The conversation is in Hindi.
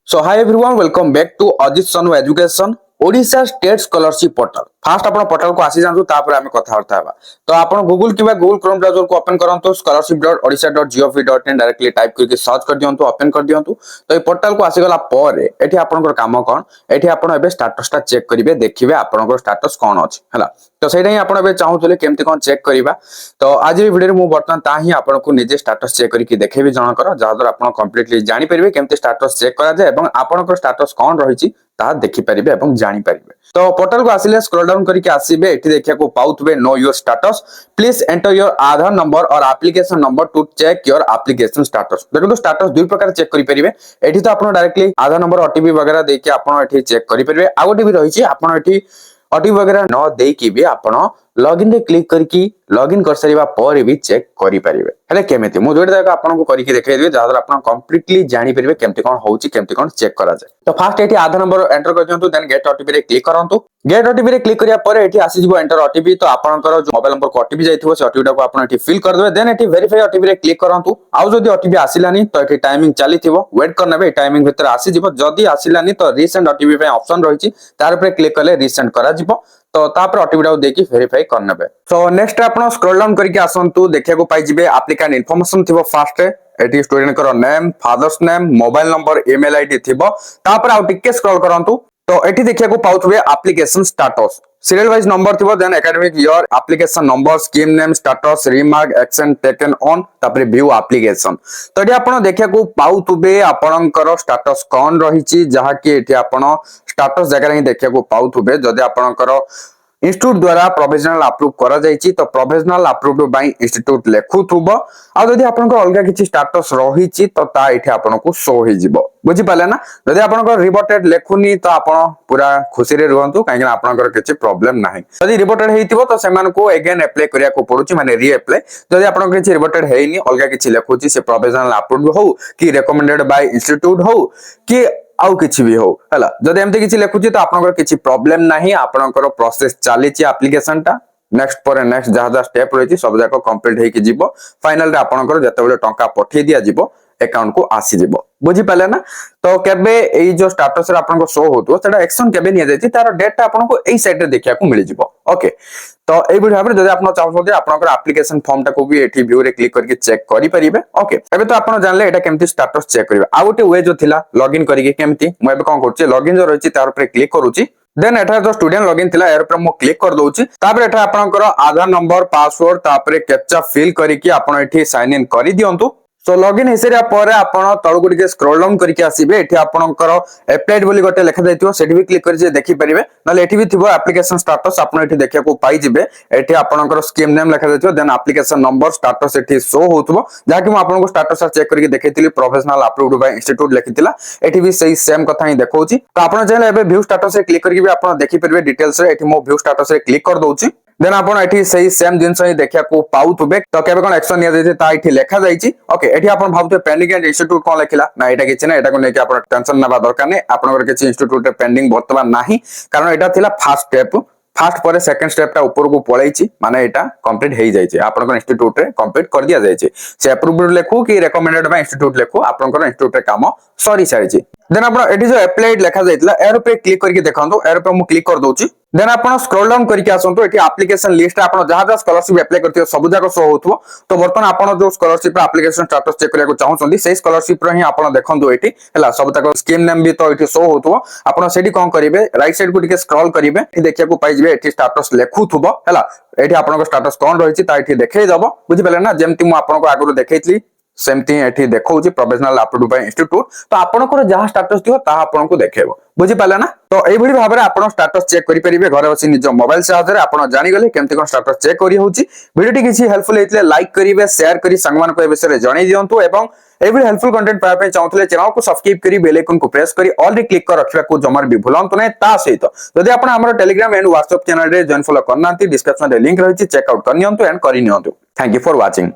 So hi everyone, welcome back to Ajit Sanu Education Odisha state scholarship portal. Fast आपण पोर्टल को आसी जानतु तापर हमें कथावार्ता हेबा। तो आपण गूगल किबा गूगल क्रोम ब्राउजर को ओपन करंतु scholarship.odisha.gov.in डायरेक्टली टाइप करके सर्च कर दियंतु, ओपन कर दियंतु। तो ए पोर्टल को आसी गला पर एठी आपनकर काम कोन, एठी आपण एबे स्टेटसटा चेक करिवे, देखिबे आपनकर स्टेटस कोन अछि हला। तो सेटा ही आपण एबे चाहूतले केमति कोन चेक करिबा। तो आज इ वीडियो रे मु बर्तमान ता ही आपनको निजे स्टेटस चेक करके देखेबी जनकर, जादर आपण कंप्लीटली जानि परिबे केमति स्टेटस चेक करा जाय एवं आपनकर स्टेटस कोन रहिछि ता देखि परिबे एवं जानि परिबे। तो पोर्टल को आसिले स्क्रॉल डाउन करके आसीबे, एठी देखिया को पाउतबे know your status, please enter your Aadhaar number और application number to check your application status. देखो स्टेटस दुई प्रकार चेक करि परिबे। एठी तो आपण डायरेक्टली आधार नंबर ओटीपी वगैरह देके आपण एठी चेक करि परिबे। आ गोटे भी रहिछि आपण एठी ओटीपी वगैरह न देकी भी आपण लॉगिन रे क्लिक करके लॉगिन कर सरीबा पर भी चेक करि परिबे। हेले केमिति मु जोडे जाका आपन को करके देखाइ देबे, जादर आपन कंप्लीटली जानि परिबे केमति कोन होउची, केमति कोन चेक करा जाय। तो फास्ट एठी आधार नंबर एंटर कर दियंतु, देन गेट ओटीपी रे क्लिक करंतु। गेट ओटीपी रे क्लिक करिया पर एठी आसी जिवो एंटर ओटीपी। तो आपनकर जो मोबाइल नंबर को ओटीपी जाइथिबो से ओटीपी को आपन एठी फिल कर देबे, देन एठी वेरीफाई ओटीपी रे क्लिक करंतु। आउ जदी ओटीपी आसिलानी तो एठी टाइमिंग चलीथिबो, वेट करनेबे, टाइमिंग भीतर आसी जिवो। जदी आसिलानी तो रीसेंड ओटीपी पे ऑप्शन रहिछि, तार ऊपर क्लिक करले रीसेंड करा जिवो। तो तापर ओटीपी डाउ देकी वेरीफाई करनेबे। सो नेक्स्ट आपण स्क्रॉल डाउन करके आसंतु, देखिया को पाइ जिवे एप्लीकेंट इन्फॉर्मेशन थिबो। फास्ट एटी स्टूडेंट करो name, father's name, mobile number, email ID थिबो। तापर आउ टिके स्क्रॉल करंतु, तो एटी देखिया को पाउथबे application status, serial wise number थिबो, then academic year, application number, scheme name, status, remark, action taken on, तापर व्यू एप्लीकेशन। तो एटी आपण देखिया को पाउथबे आपणकर स्टेटस कोन रहिछि, जहा कि एटी आपण स्टेटस जगह रे देखिया को पाउथबे। जदि आपणकर इंस्टीट्यूट द्वारा प्रोविजनल अप्रूव करा जायछि तो प्रोविजनल अप्रूव्ड बाय इंस्टीट्यूट लेखुथुबो। आ जदि आपनको अलगा किछि स्टेटस रहिछि तो ता एठी आपनको शो होई जिवो, बुझि पाले ना। जदि आपनको रिवर्टेड लेखुनी तो आपण पूरा खुशी रे रहंतु, काहे कि आपनकर किछि प्रॉब्लम नाही। जदि रिवर्टेड हेइतिबो तो सेमान को अगेन अप्लाई करिया को पड़ुछि, माने री अप्लाई। जदि आपनको किछि रिवर्टेड हेइनी, अलगा किछि लेखुछि, से प्रोविजनल अप्रूव्ड हो कि रेकमेंडेड बाय इंस्टीट्यूट हो कि आउ किछि भी हो हला, जदि एमते किछि लेखुछि तो आपनकर किछि प्रॉब्लम नाही। आपनकर प्रोसेस चालिछि एप्लीकेशन टा, नेक्स्ट पर नेक्स्ट जहा स्टेप रहिछि सब जाको कंप्लीट हेकि जिवो। फाइनल रे आपनकर जतेबेले टंका पठेइ दिया जिवो अकाउंट को आसी जिवो, बुझि पाले ना। तो केबे एई जो स्टेटस रे आपनको शो होतो सेटा एक्शन केबे निया जायछि, तार डेटा आपनको एई साइड रे देखिया को मिलि जिवो। ओके, तो एई वीडियो भाबरे जदि आपन चाहछथि आपनकर एप्लीकेशन फॉर्म टा को भी एठी व्यू रे क्लिक करके चेक करि परिबे। ओके, एबे तो आपन जानले एटा केमति स्टेटस चेक करिवे। आ गोटे वे जो थिला लॉगिन करिके केमति, मु एबे कोन करछि, लॉगिन जो रहिछि तार ऊपर क्लिक करूछि। देन एठा जो स्टूडेंट लॉगिन थिला एर ऊपर मु क्लिक कर दोउछि। तापर एठा आपनकर आधार नंबर, पासवर्ड, तापर कैप्चा फिल करिके आपन एठी साइन इन करि दियंतु। सो लॉगिन हेसरिया पर आपण तळगु टिके स्क्रॉल डाउन करके आसीबे। एठी आपनकर अप्लाइड बोली गोटे लेखा जायतियो, सेठी भी क्लिक करि जे देखि परिबे। नले एठी भी थिबो एप्लीकेशन स्टेटस, आपण एठी देखिया को पाइ जिबे। एठी आपनकर स्कीम नेम लेखा जायतियो, देन एप्लीकेशन नंबर, स्टेटस एठी शो होतबो, जाकि मु आपनको स्टेटस चेक करके देखैतिली प्रोफेशनल अप्रूव्ड बाय इंस्टीट्यूट लेखितिला। एठी भी सही सेम कथा ही देखौछि। तो आपण चाहे एबे व्यू स्टेटस रे क्लिक करके भी आपण देखि परिबे डिटेल्स रे। एठी मु व्यू स्टेटस रे क्लिक कर दोउछि, देन आपण एठी सही सेम जिंस ही देखिया को पाउथबे। तो केबे कोन एक्शन निया जायछि ता एठी लेखा जायछि। ओके, एठी आपण भाबते पेंडिंग एंड इंस्टीट्यूट कोन लेखिला ना, एटा किछि ना, एटा को नेकी आपण टेंशन नबा दरकार नै। आपनकर किछि इंस्टीट्यूट रे पेंडिंग वर्तमान नाही, कारण एटा थिला फर्स्ट स्टेप। फास्ट पर सेकंड स्टेप टा ऊपर को पळैछि, माने एटा कंप्लीट हेइ जायछि। आपनकर इंस्टीट्यूट रे कंप्लीट कर दिया जायछि, से अप्रूव्ड लेखु कि रेकमेंडेड बाय इंस्टीट्यूट लेखु, आपनकर इंस्टीट्यूट रे काम सरी सारिछि। देन आपण एठी जो अप्लाइड लेखा जायतिला एर पे क्लिक करके देखंतु। एर पे मु क्लिक कर दोउछि। देन आपण स्क्रॉल डाउन करके आसंतु। एठी एप्लीकेशन लिस्ट आपण जहा स्कॉलरशिप अप्लाई करथियो सब जाको शो होथबो। तो बर्तमान आपण जो स्कॉलरशिप एप्लीकेशन स्टेटस चेक करिया को चाहउछंदी, सेही स्कॉलरशिप रे ही आपण देखंतु। एठी हला सब जाको स्कीम नेम भी तो एठी शो होथबो। आपण सेठी कोन करिवे, राइट साइड को टिके स्क्रॉल करिवे, एठी देखिया को पाइ जिवे। एठी स्टेटस लेखुथबो हला, एठी आपनको स्टेटस कोन रहिछि ता एठी देखाइ दबो, बुझि पाले ना। जेमति मु आपनको आगुरो देखैतली सेमती एठी देखौछि प्रोफेशनल अप्रूव्ड बाय इंस्टीट्यूट। तो आपनकर जहा स्टेटस थियो ता आपनको देखेबो, बुझि पाले ना। तो एई भली भाबरे आपण स्टेटस चेक करि परिबे घरे बसी निज मोबाइल सहायता रे। आपण जानि गले केमति कोन स्टेटस चेक करि होउछि। वीडियोटी किछि हेल्पफुल हेतले लाइक करिवे, शेयर करि संगमान को ए विषय रे जणै दियंतु। एवं एवरी हेल्पफुल कंटेंट पाए पे चाहउतले चैनल को सब्सक्राइब करि बेल आइकन को प्रेस करि ऑल रे क्लिक कर रखिबा को जमार भी भूलंतु नै। ता सहित जदि आपण हमर टेलीग्राम एंड व्हाट्सएप चैनल रे जॉइन फॉलो करनांती, डिस्क्रिप्शन रे लिंक रहिछि, चेक आउट करनियंतु एंड करिनियंतु। Thank you for watching.